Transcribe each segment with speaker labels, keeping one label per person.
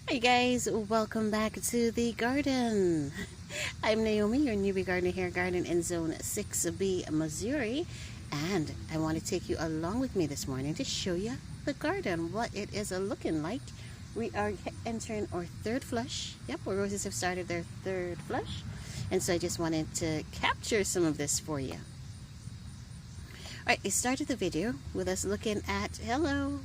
Speaker 1: Hi guys, welcome back to the garden. I'm Naomi, your newbie gardener here, garden in Zone 6B, Missouri, and I want to take you along with me this morning to show you the garden, what it is looking like. We are entering our third flush. Yep, our roses have started their third flush, and so I just wanted to capture some of this for you. Alright, I started the video with us looking at, hello,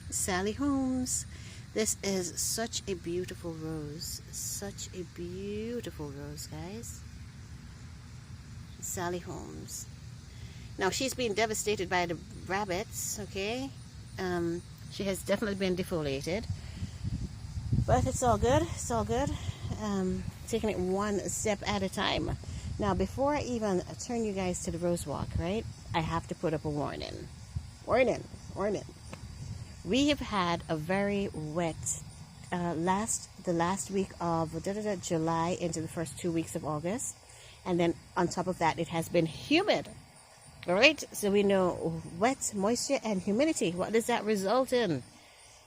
Speaker 1: Sally Holmes. This is such a beautiful rose. Such a beautiful rose, guys. Sally Holmes. Now, she's been devastated by the rabbits, okay? She has definitely been defoliated. But it's all good. It's all good. Taking it one step at a time. Now, before I even turn you guys to the rose walk, right? I have to put up a warning. Warning. We have had a very wet the last week of July into the first 2 weeks of August, and then on top of that it has been humid. All right, so we know wet, moisture, and humidity. What does that result in?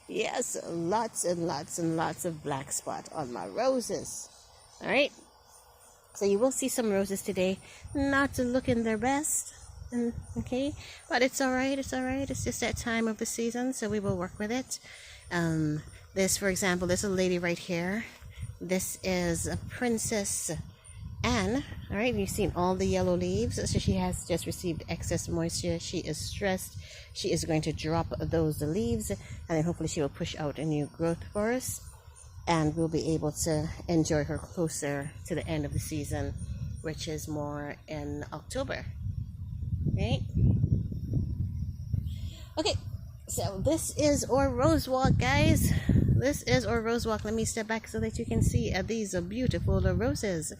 Speaker 1: Yes, lots and lots and lots of black spot on my roses. All right, so you will see some roses today not looking their best. Okay, but it's all right. It's just that time of the season, so we will work with it. This, for example, there's a lady right here. This is a Princess Anne. All right, you've seen all the yellow leaves, so she has just received excess moisture. She is stressed. She is going to drop those leaves, and then hopefully she will push out a new growth for us, and we'll be able to enjoy her closer to the end of the season, which is more in October. Okay, so this is our rose walk, guys. This is our rose walk. Let me step back so that you can see these are beautiful roses.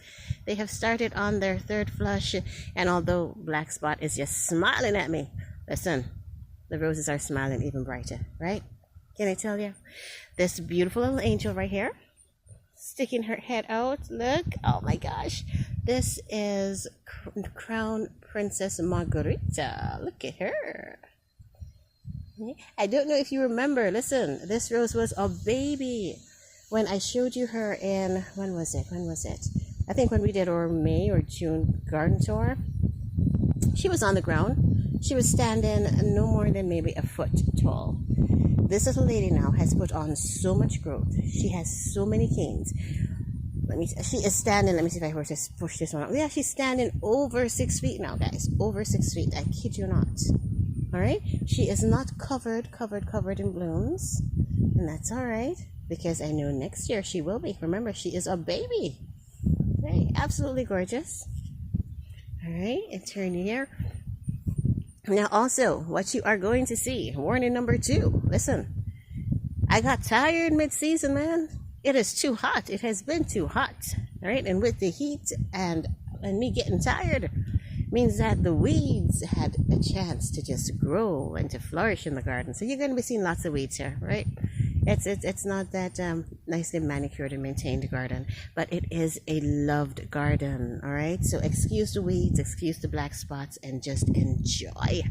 Speaker 1: They have started on their third flush, and although black spot is just smiling at me, listen, the roses are smiling even brighter, right? Can I tell you? This beautiful little angel right here, sticking her head out. Look, oh my gosh, this is Crown Princess Margarita. Look at her. I don't know if you remember. Listen, this rose was a baby when I showed you her in, when was it? I think when we did our May or June garden tour. She was on the ground. She was standing no more than maybe a foot tall. This little lady now has put on so much growth. She has so many canes. She is standing, let me see if I were to push this one up. Yeah, she's standing over 6 feet now, guys. Over 6 feet. I kid you not. All right? She is not covered in blooms. And that's all right, because I know next year she will be. Remember, she is a baby. Right? Absolutely gorgeous. All right, and turn here. Now, also, what you are going to see, warning number 2. Listen, I got tired mid-season, man. It is too hot. It has been too hot. All right, and with the heat and me getting tired means that the weeds had a chance to just grow and to flourish in the garden. So you're going to be seeing lots of weeds here, right? It's not that nicely manicured and maintained garden, but it is a loved garden. All right, so excuse the weeds, excuse the black spots, and just enjoy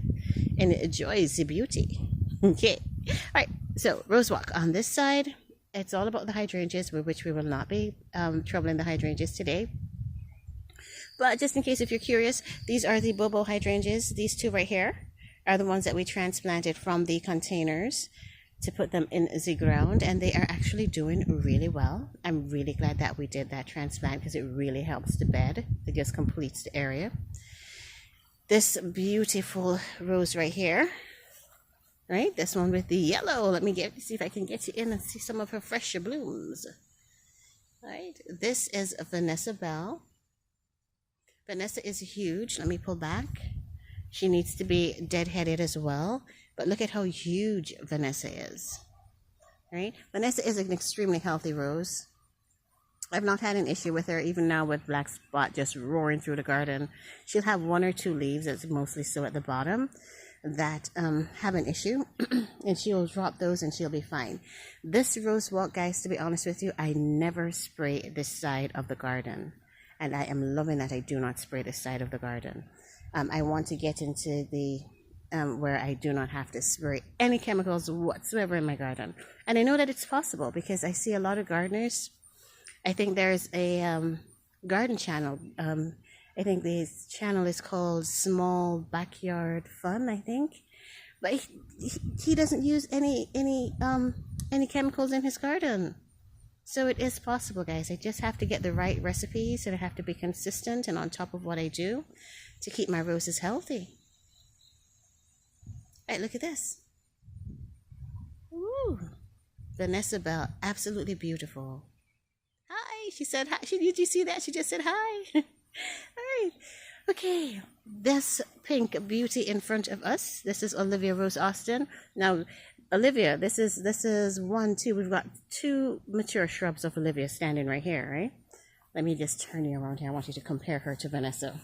Speaker 1: the beauty. Okay, all right, so rose walk on this side. It's all about the hydrangeas, which we will not be troubling the hydrangeas today. But just in case if you're curious, these are the Bobo hydrangeas. These two right here are the ones that we transplanted from the containers to put them in the ground, and they are actually doing really well. I'm really glad that we did that transplant because it really helps the bed. It just completes the area. This beautiful rose right here, right? This one with the yellow. Let me see if I can get you in and see some of her fresher blooms. Right? This is Vanessa Bell. Vanessa is huge. Let me pull back. She needs to be deadheaded as well. But look at how huge Vanessa is. Right? Vanessa is an extremely healthy rose. I've not had an issue with her, even now with black spot just roaring through the garden. She'll have 1 or 2 leaves, that's mostly so at the bottom, that have an issue. And she'll drop those and she'll be fine. This rose walk, guys, to be honest with you, I never spray this side of the garden. And I am loving that I do not spray this side of the garden. I want to get into the where I do not have to spray any chemicals whatsoever in my garden. And I know that it's possible because I see a lot of gardeners. I think there's a garden channel. I think this channel is called Small Backyard Fun, I think. But he doesn't use any chemicals in his garden. So it is possible, guys. I just have to get the right recipes, and I have to be consistent and on top of what I do to keep my roses healthy. All right, look at this. Ooh, Vanessa Bell, absolutely beautiful. Hi, she said hi. Did you see that? She just said hi. All right, okay. This pink beauty in front of us. This is Olivia Rose Austin. Now, Olivia, this is 1, 2. We've got 2 mature shrubs of Olivia standing right here, right? Let me just turn you around here. I want you to compare her to Vanessa.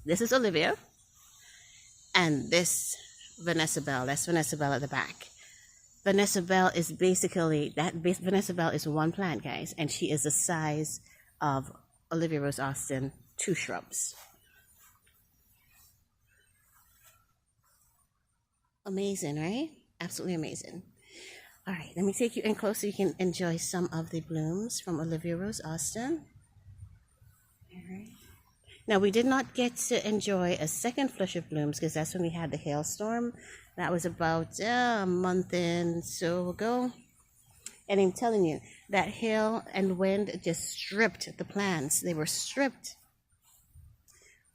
Speaker 1: This is Olivia. And this Vanessa Bell. That's Vanessa Bell at the back. Vanessa Bell is basically, Vanessa Bell is one plant, guys. And she is the size of Olivia Rose Austin 2 shrubs. Amazing, right? Absolutely amazing. All right, let me take you in close so you can enjoy some of the blooms from Olivia Rose Austin. All right. Now, we did not get to enjoy a second flush of blooms because that's when we had the hailstorm. That was about a month and so ago. And I'm telling you, that hail and wind just stripped the plants. They were stripped.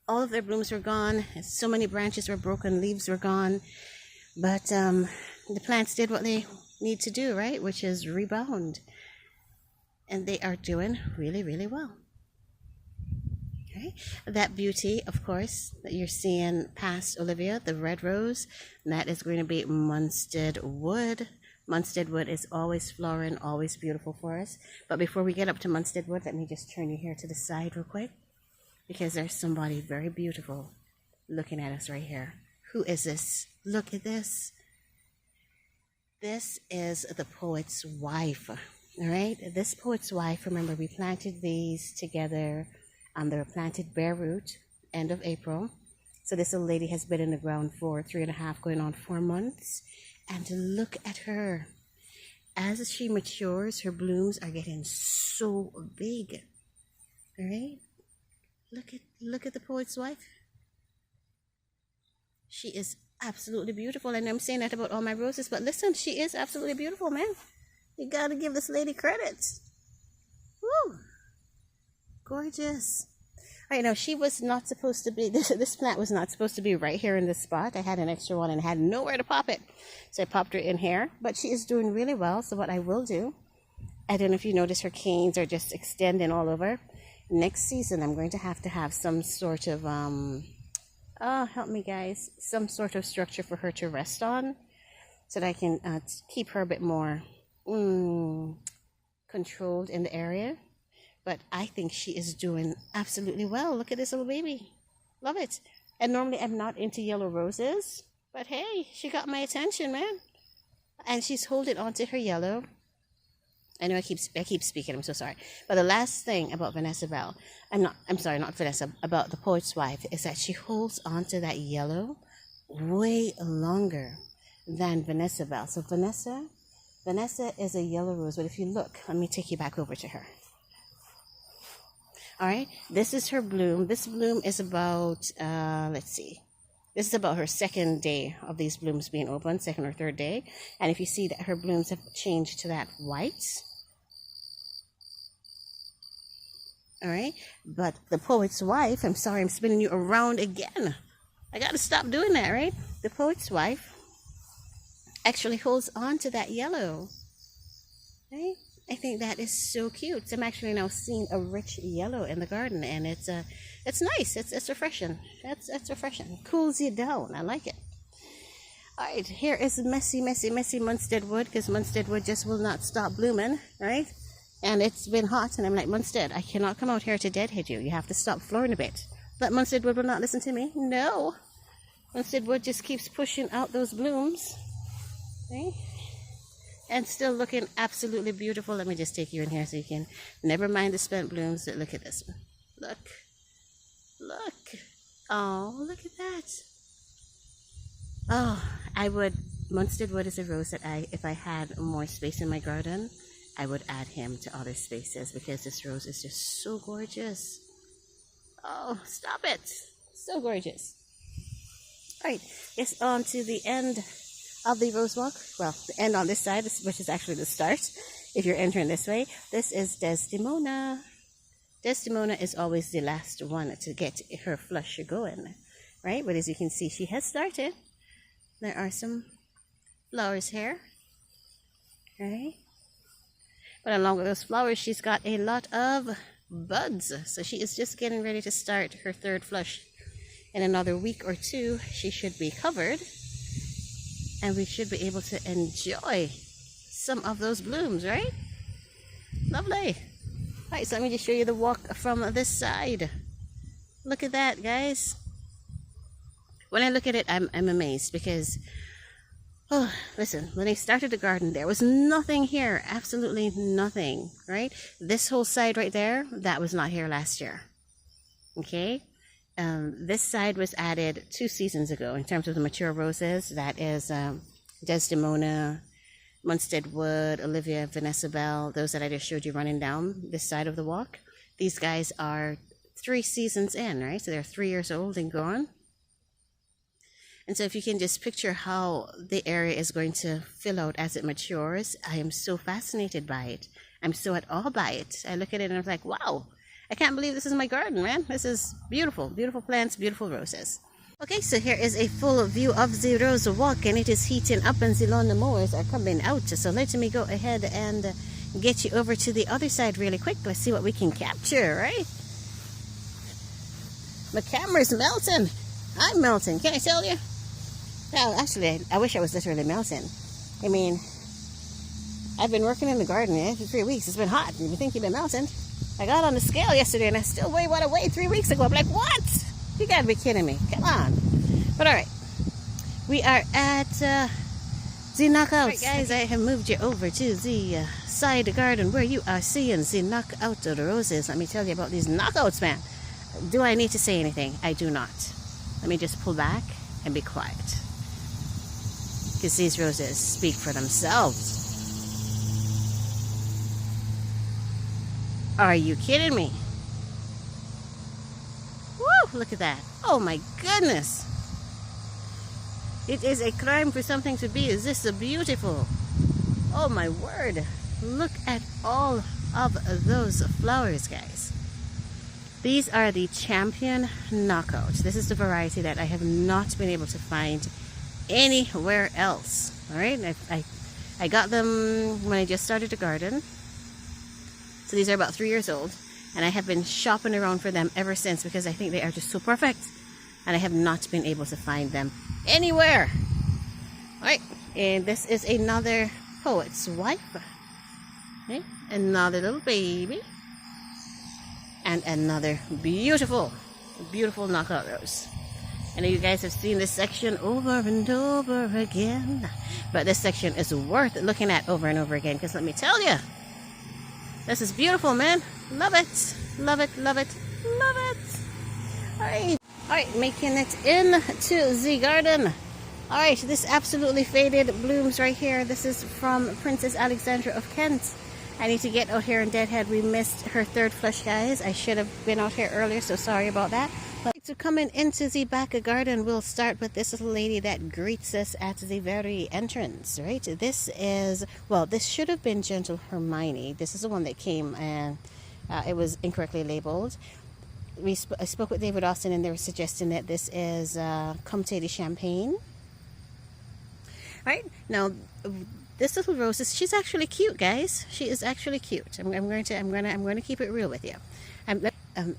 Speaker 1: All of their blooms were gone. So many branches were broken, leaves were gone. But the plants did what they need to do, right? Which is rebound. And they are doing really, really well. Okay. That beauty, of course, that you're seeing past Olivia, the red rose, that is going to be Munstead wood. Munstead wood is always flowering, always beautiful for us. But before we get up to Munstead wood, let me just turn you here to the side real quick. Because there's somebody very beautiful looking at us right here. Who is this? Look at this. This is the poet's wife. All right. This poet's wife, remember, we planted these together. They were planted bare root, end of April. So this little lady has been in the ground for 3.5, going on 4 months. And look at her. As she matures, her blooms are getting so big. All right. Look at the poet's wife. She is absolutely beautiful. And I'm saying that about all my roses, but listen, she is absolutely beautiful, man. You gotta give this lady credit. Woo! Gorgeous. All right, now she was not supposed to be, this plant was not supposed to be right here in this spot. I had an extra one and had nowhere to pop it. So I popped her in here, but she is doing really well. So what I will do, I don't know if you notice her canes are just extending all over. Next season, I'm going to have some sort of, help me guys, some sort of structure for her to rest on so that I can keep her a bit more controlled in the area. But I think she is doing absolutely well. Look at this little baby. Love it. And normally I'm not into yellow roses, but hey, she got my attention, man. And she's holding on to her yellow. I know I keep speaking, I'm so sorry. But the last thing about Vanessa Bell, not Vanessa, about the poet's wife, is that she holds on to that yellow way longer than Vanessa Bell. So Vanessa is a yellow rose, but if you look, let me take you back over to her. All right, this is her bloom. This bloom is about, let's see. This is about her second day of these blooms being open, second or third day. And if you see that her blooms have changed to that white. All right, but the poet's wife, I'm sorry, I'm spinning you around again. I got to stop doing that, right? The poet's wife actually holds on to that yellow, right? I think that is so cute. So I'm actually now seeing a rich yellow in the garden, and it's nice. It's refreshing. It's refreshing. Cools you down. I like it. All right, here is messy Munstead wood, because Munstead wood just will not stop blooming, right? And it's been hot, and I'm like, Munstead, I cannot come out here to deadhead you. You have to stop flooring a bit. But Munstead wood will not listen to me. No. Munstead wood just keeps pushing out those blooms, right? And still looking absolutely beautiful. Let me just take you in here so you can, never mind the spent blooms. Look at this one. Look. Oh, look at that. Oh, I would, Munstead Wood is a rose that if I had more space in my garden, I would add him to other spaces because this rose is just so gorgeous. Oh, stop it. So gorgeous. All right, it's on to the end of the rose walk. Well, the end on this side, which is actually the start. If you're entering this way, this is Desdemona. Desdemona is always the last one to get her flush going, right? But as you can see, she has started. There are some flowers here, right? But along with those flowers, she's got a lot of buds. So she is just getting ready to start her third flush. In another week or two, she should be covered. And we should be able to enjoy some of those blooms, right? Lovely. All right, so let me just show you the walk from this side. Look at that, guys. When I look at it, I'm amazed because, oh, listen, when I started the garden, there was nothing here, absolutely nothing, right? This whole side right there, that was not here last year, okay? This side was added 2 seasons ago in terms of the mature roses. That is Desdemona, Munstead Wood, Olivia, Vanessa Bell, those that I just showed you running down this side of the walk. These guys are 3 seasons in, right? So they're 3 years old and gone. And so if you can just picture how the area is going to fill out as it matures, I am so fascinated by it. I'm so at awe by it. I look at it and I'm like, wow, I can't believe this is my garden, man. This is beautiful, beautiful plants, beautiful roses. Okay, so here is a full view of the rose walk, and it is heating up and the lawn mowers are coming out. So let me go ahead and get you over to the other side really quick. Let's see what we can capture, right? My camera's melting. I'm melting, can I tell you? Well, actually, I wish I was literally melting. I mean, I've been working in the garden for 3 weeks. It's been hot. You think you've been melting? I got on the scale yesterday and I still weigh what I weighed 3 weeks ago. I'm like, what? You gotta be kidding me. Come on. But all right. We are at the knockouts. All right, guys, I have moved you over to the side garden where you are seeing the knockout of the roses. Let me tell you about these knockouts, man. Do I need to say anything? I do not. Let me just pull back and be quiet. Because these roses speak for themselves. Are you kidding me? Woo, look at that. Oh my goodness. It is a crime for something to be this beautiful. Oh my word. Look at all of those flowers, guys. These are the Champion Knockout. This is the variety that I have not been able to find anywhere else. All right, I got them when I just started the garden. So these are about 3 years old, and I have been shopping around for them ever since because I think they are just so perfect, and I have not been able to find them anywhere. All right, and this is another poet's wife. Okay. Another little baby. And another beautiful, beautiful knockout rose. I know you guys have seen this section over and over again, but this section is worth looking at over and over again, because let me tell you, this is beautiful, man. Love it, love it, love it, love it. All right, making it into the garden. All right, this absolutely faded blooms right here. This is from Princess Alexandra of Kent. I need to get out here in Deadhead. We missed her third flush, guys. I should have been out here earlier, so sorry about that. But so coming into the back garden, we'll start with this little lady that greets us at the very entrance, right? This is, well, this should have been Gentle Hermione. This is the one that came and it was incorrectly labeled. I spoke with David Austin and they were suggesting that this is Comte de Champagne. Right now, this little rose is, she's actually cute, guys. She is actually cute. I'm going to keep it real with you.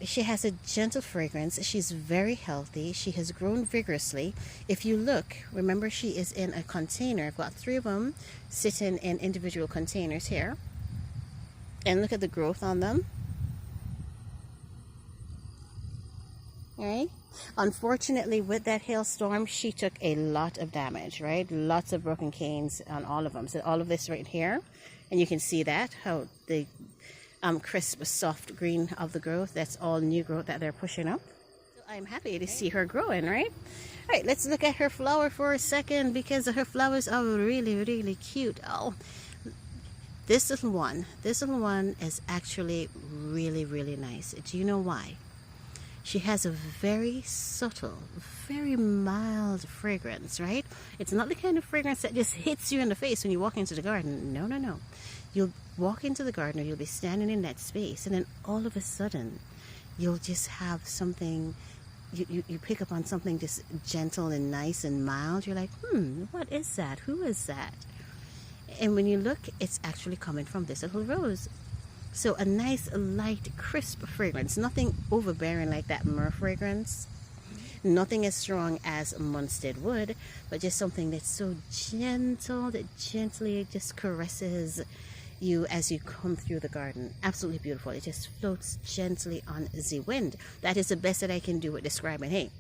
Speaker 1: She has a gentle fragrance. She's very healthy. She has grown vigorously. If you look, remember she is in a container. I've got 3 of them sitting in individual containers here. And look at the growth on them. All right. Unfortunately, with that hailstorm, she took a lot of damage, right? Lots of broken canes on all of them. So all of this right here, and you can see that, how the crisp, soft green of the growth, that's all new growth that they're pushing up. So I'm happy to see her growing, right? Alright, let's look at her flower for a second because her flowers are really, really cute. Oh, this little one is actually really, really nice. Do you know why? She has a very subtle, very mild fragrance, right? It's not the kind of fragrance that just hits you in the face when you walk into the garden. No, no, no. You'll walk into the garden or you'll be standing in that space, and then all of a sudden you'll just have something, you pick up on something just gentle and nice and mild. You're like, what is that? Who is that? And when you look, it's actually coming from this little rose. So a nice, light, crisp fragrance. Nothing overbearing like that myrrh fragrance. Nothing as strong as Munstead wood, but just something that's so gentle, that gently just caresses you as you come through the garden. Absolutely beautiful. It just floats gently on the wind. That is the best that I can do with describing. Hey,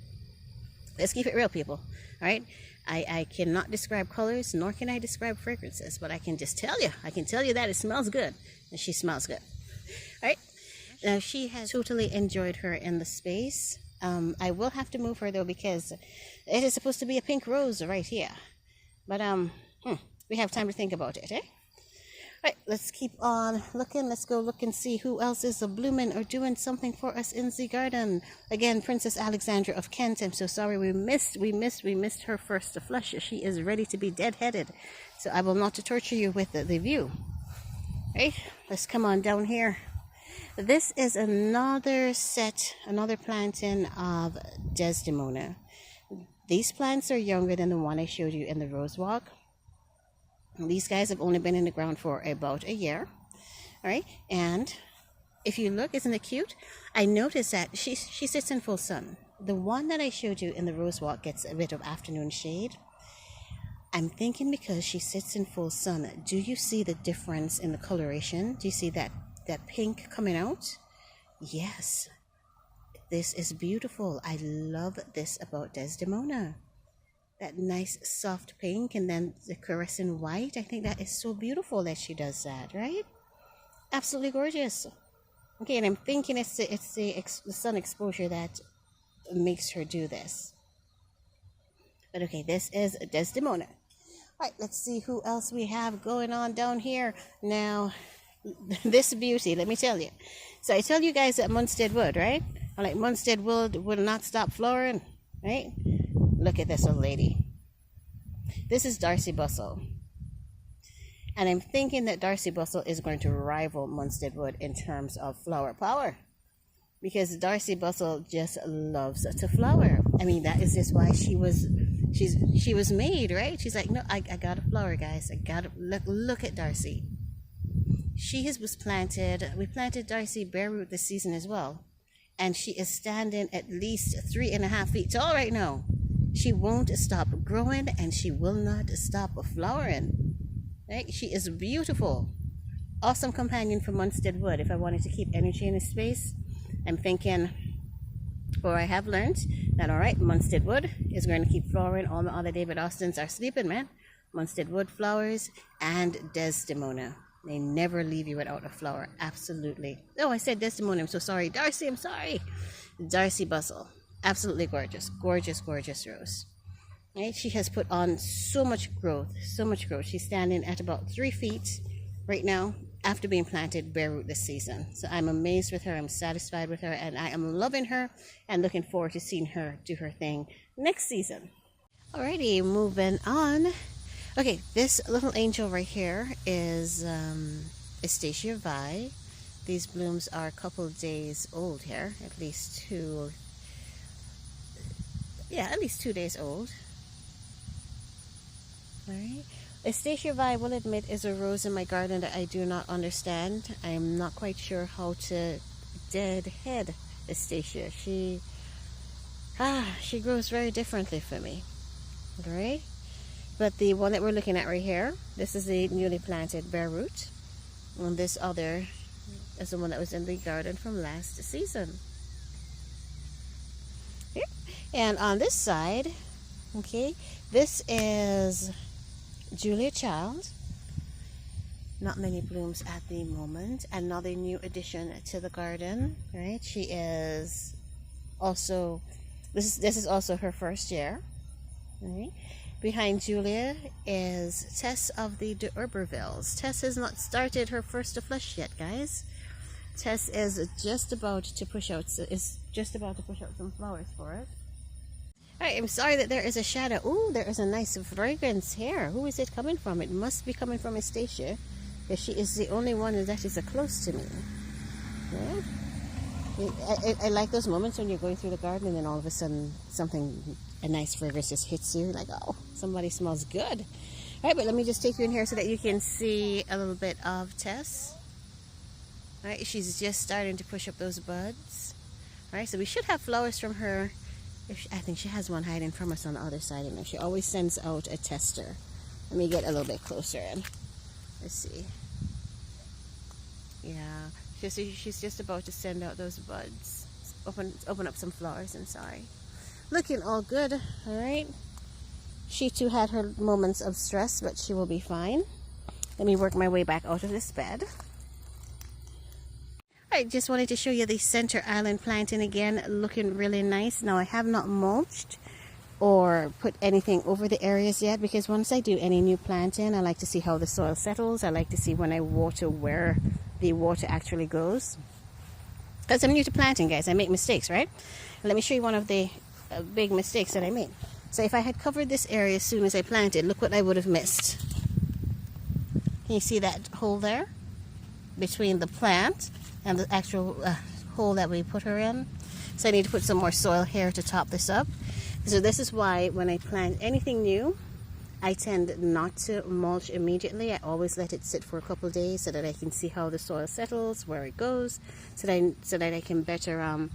Speaker 1: let's keep it real, people. All right? I cannot describe colors, nor can I describe fragrances, but I can just tell you. I can tell you that it smells good, and she smells good. All right? Now, she has totally enjoyed her in the space. I will have to move her, though, because it is supposed to be a pink rose right here. But we have time to think about it, eh? Right, let's keep on looking. Let's go look and see who else is blooming or doing something for us in the garden. Again, Princess Alexandra of Kent. I'm so sorry we missed her first flush. She is ready to be deadheaded. So I will not torture you with the view. Right, let's come on down here. This is another planting of Desdemona. These plants are younger than the one I showed you in the rose walk. These guys have only been in the ground for about a year. All right, and if you look, isn't it cute? I noticed that she sits in full sun. The one that I showed you in the rose walk gets a bit of afternoon shade. I'm thinking because she sits in full sun, do you see the difference in the coloration? Do you see that pink coming out? Yes, this is beautiful. I love this about Desdemona. That nice soft pink and then the caressing white. I think that is so beautiful that she does that, right? Absolutely gorgeous. Okay, and I'm thinking it's the sun exposure that makes her do this. But okay, this is Desdemona. All right, let's see who else we have going on down here. Now, this beauty, let me tell you. So I tell you guys that Munstead wood, right? I'm like, Munstead wood will not stop flowering, right? Look at this old lady. This is Darcy Bustle. And I'm thinking that Darcy Bustle is going to rival Munstead wood in terms of flower power. Because Darcy Bustle just loves to flower. I mean, that is just why she was made, right? She's like, no, I got to flower, guys. I got to look at Darcy. Was planted. We planted Darcy bare root this season as well. And she is standing at least 3.5 feet tall right now. She won't stop growing and she will not stop flowering. Right? She is beautiful. Awesome companion for Munstead wood. If I wanted to keep energy in a space, I'm thinking, or I have learned that, all right, Munstead wood is going to keep flowering. All the other David Austins are sleeping, man. Munstead wood flowers and Desdemona. They never leave you without a flower. Absolutely. Oh, I said Desdemona. I'm so sorry. Darcy, I'm sorry. Darcy Bustle. Absolutely gorgeous. Gorgeous, gorgeous rose. Right? She has put on so much growth. So much growth. She's standing at about 3 feet right now after being planted bare root this season. So I'm amazed with her. I'm satisfied with her. And I am loving her and looking forward to seeing her do her thing next season. Alrighty, moving on. Okay, this little angel right here is Astacia Vi. These blooms are a couple days old here, at least 2 days old. Alright. Astacia Vi, I will admit, is a rose in my garden that I do not understand. I am not quite sure how to deadhead Astacia. She grows very differently for me. Alright. But the one that we're looking at right here, this is the newly planted bare root. And this other is the one that was in the garden from last season. Here. And on this side, okay, this is Julia Child. Not many blooms at the moment. Another new addition to the garden, right? She is also, this is also her first year. Right. Behind Julia is Tess of the D'Urbervilles. Tess has not started her first of flush yet, guys. Tess is just about to push out some flowers for it. Alright, I'm sorry that there is a shadow. Ooh, there is a nice fragrance here. Who is it coming from? It must be coming from Estacia, because she is the only one that is close to me. Yeah. I like those moments when you're going through the garden and then all of a sudden a nice fragrance just hits you. Like, oh, somebody smells good. All right, but let me just take you in here so that you can see a little bit of Tess. All right, she's just starting to push up those buds. All right, so we should have flowers from her. I think she has one hiding from us on the other side. And she always sends out a tester. Let me get a little bit closer and let's see. Yeah. She's just about to send out those buds. Open up some flowers, I'm sorry. Looking all good, all right? She too had her moments of stress, but she will be fine. Let me work my way back out of this bed. I just wanted to show you the center island planting again, looking really nice. Now I have not mulched or put anything over the areas yet, because once I do any new planting, I like to see how the soil settles. I like to see when I water where the water actually goes, because I'm new to planting, guys. I make mistakes, right? Let me show you one of the big mistakes that I made. So if I had covered this area as soon as I planted, look what I would have missed. Can you see that hole there between the plant and the actual hole that we put her in? So I need to put some more soil here to top this up. So this is why when I plant anything new, I tend not to mulch immediately. I always let it sit for a couple of days so that I can see how the soil settles, where it goes, so that I can better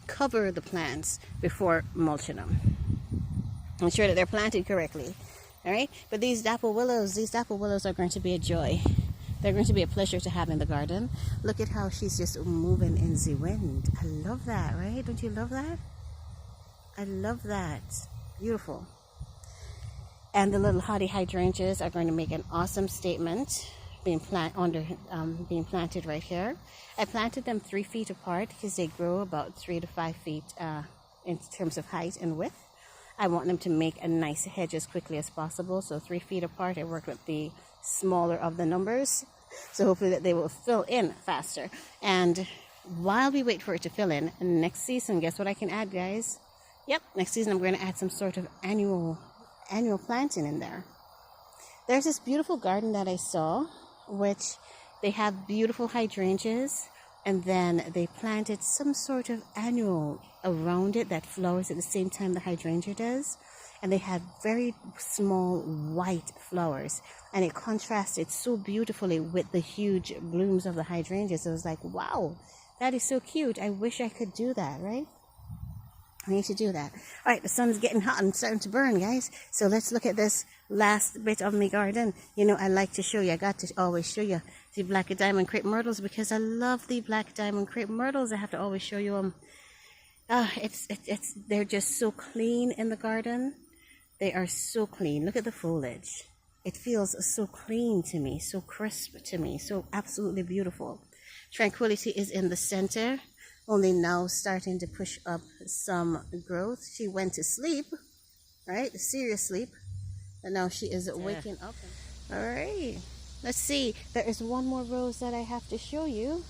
Speaker 1: cover the plants before mulching them. Ensure that they're planted correctly. All right, but these dapple willows are going to be a joy. They're going to be a pleasure to have in the garden. Look at how she's just moving in the wind. I love that, right? Don't you love that? I love that. Beautiful. And the little hardy hydrangeas are going to make an awesome statement being planted right here. I planted them 3 feet apart because they grow about 3 to 5 feet in terms of height and width. I want them to make a nice hedge as quickly as possible. So 3 feet apart, I worked with the smaller of the numbers. So hopefully that they will fill in faster. And while we wait for it to fill in, next season, guess what I can add, guys? Yep, next season I'm going to add some sort of annual planting in there. There's this beautiful garden that I saw, which they have beautiful hydrangeas, and then they planted some sort of annual around it that flowers at the same time the hydrangea does, and they had very small white flowers, and it contrasted so beautifully with the huge blooms of the hydrangeas. I was like, wow, that is so cute. I wish I could do that, right? I need to do that. All right, the sun's getting hot and starting to burn, guys. So let's look at this last bit of my garden. You know, I like to show you. I got to always show you the black diamond crepe myrtles because I love the black diamond crepe myrtles. I have to always show you them. They're just so clean in the garden. They are so clean. Look at the foliage. It feels so clean to me, so crisp to me, so absolutely beautiful. Tranquility is in the center. Only now starting to push up some growth. She went to sleep, right? Serious sleep. And now she is waking up. All right. Let's see. There is one more rose that I have to show you.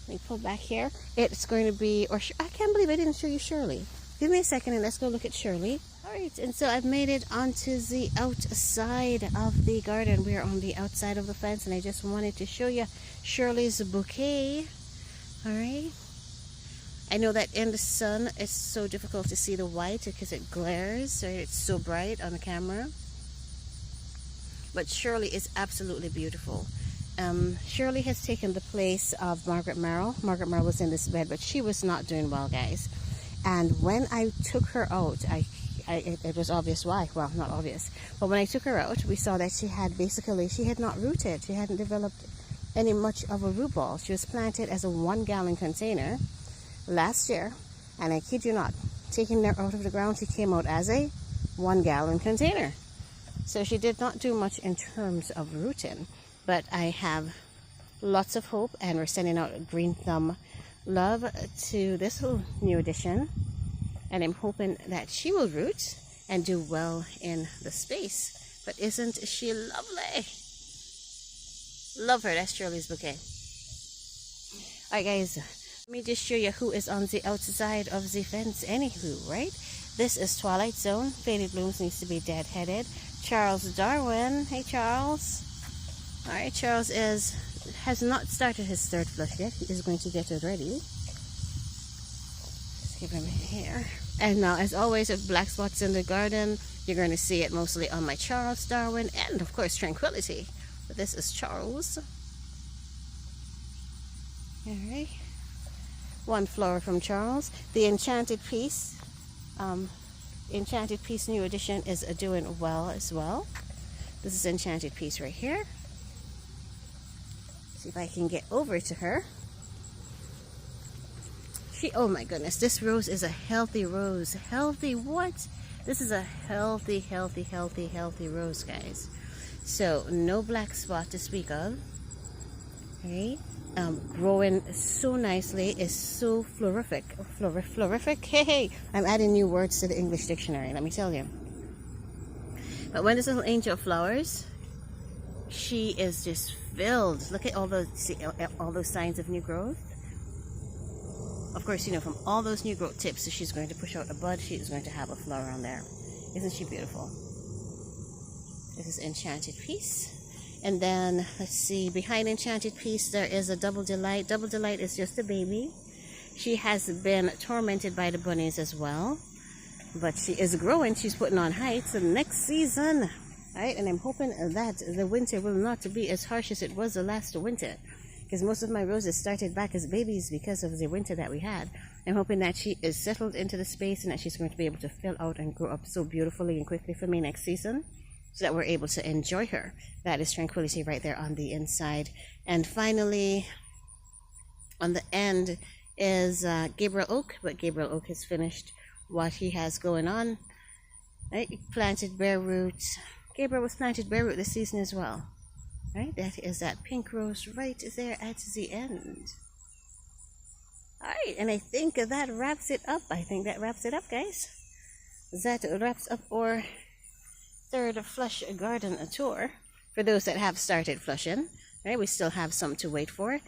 Speaker 1: Let me pull back here. It's going to be, I can't believe I didn't show you Shirley. Give me a second and let's go look at Shirley. All right. And so I've made it onto the outside of the garden. We are on the outside of the fence and I just wanted to show you Shirley's bouquet. All right. I know that in the sun, it's so difficult to see the white because it glares, right? It's so bright on the camera. But Shirley is absolutely beautiful. Shirley has taken the place of Margaret Merrill. Margaret Merrill was in this bed, but she was not doing well, guys. And when I took her out, it was obvious why. Well, not obvious. But when I took her out, we saw that she had not rooted. She hadn't developed any much of a root ball. She was planted as a 1-gallon container last year, and I kid you not, taking her out of the ground, she came out as a 1-gallon container. So she did not do much in terms of rooting, but I have lots of hope, and we're sending out green thumb love to this little new addition, and I'm hoping that she will root and do well in the space. But isn't she lovely? Love her. That's Shirley's bouquet. Alright guys, let me just show you who is on the outside of the fence anywho, right? This is Twilight Zone. Faded Blooms needs to be deadheaded. Charles Darwin. Hey Charles. Alright, Charles has not started his third flush yet. He is going to get it ready. Let's give him here. And now, as always, with black spots in the garden, you're going to see it mostly on my Charles Darwin and, of course, Tranquility. But this is Charles. Alright. One flower from Charles. The Enchanted Piece. Enchanted Piece New Edition is doing well as well. This is Enchanted Piece right here. See if I can get over to her. Oh my goodness, this rose is a healthy rose. Healthy what? This is a healthy rose, guys. So no black spot to speak of. Okay. Growing so nicely, is so florific. Florific? Hey, I'm adding new words to the English dictionary, let me tell you. But when this little angel flowers, she is just filled. Look at all those, see, all those signs of new growth. Of course, you know, from all those new growth tips, so she's going to push out a bud. She is going to have a flower on there. Isn't she beautiful? This is Enchanted Piece. And then, let's see, behind Enchanted Piece, there is a Double Delight. Double Delight is just a baby. She has been tormented by the bunnies as well. But she is growing. She's putting on height. So next season, right? And I'm hoping that the winter will not be as harsh as it was the last winter. Because most of my roses started back as babies because of the winter that we had. I'm hoping that she is settled into the space and that she's going to be able to fill out and grow up so beautifully and quickly for me next season, so that we're able to enjoy her. That is Tranquility right there on the inside. And finally, on the end is Gabriel Oak, but Gabriel Oak has finished what he has going on. Right? Planted bare roots. Gabriel was planted bare root this season as well. Right, that is that pink rose right there at the end. Alright, and I think that wraps it up. Guys. That wraps up our third flush garden tour. For those that have started flushing. Right, we still have some to wait for.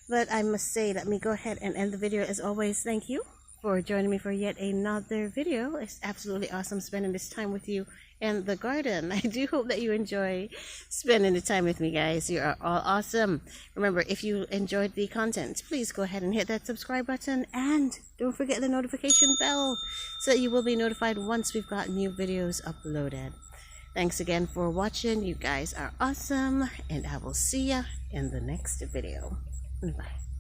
Speaker 1: But I must say, let me go ahead and end the video. As always, thank you for joining me for yet another video. It's absolutely awesome spending this time with you in the garden. I do hope that you enjoy spending the time with me, guys. You are all awesome. Remember, if you enjoyed the content, please go ahead and hit that subscribe button, and don't forget the notification bell so that you will be notified once we've got new videos uploaded. Thanks again for watching. You guys are awesome, and I will see ya in the next video. Bye.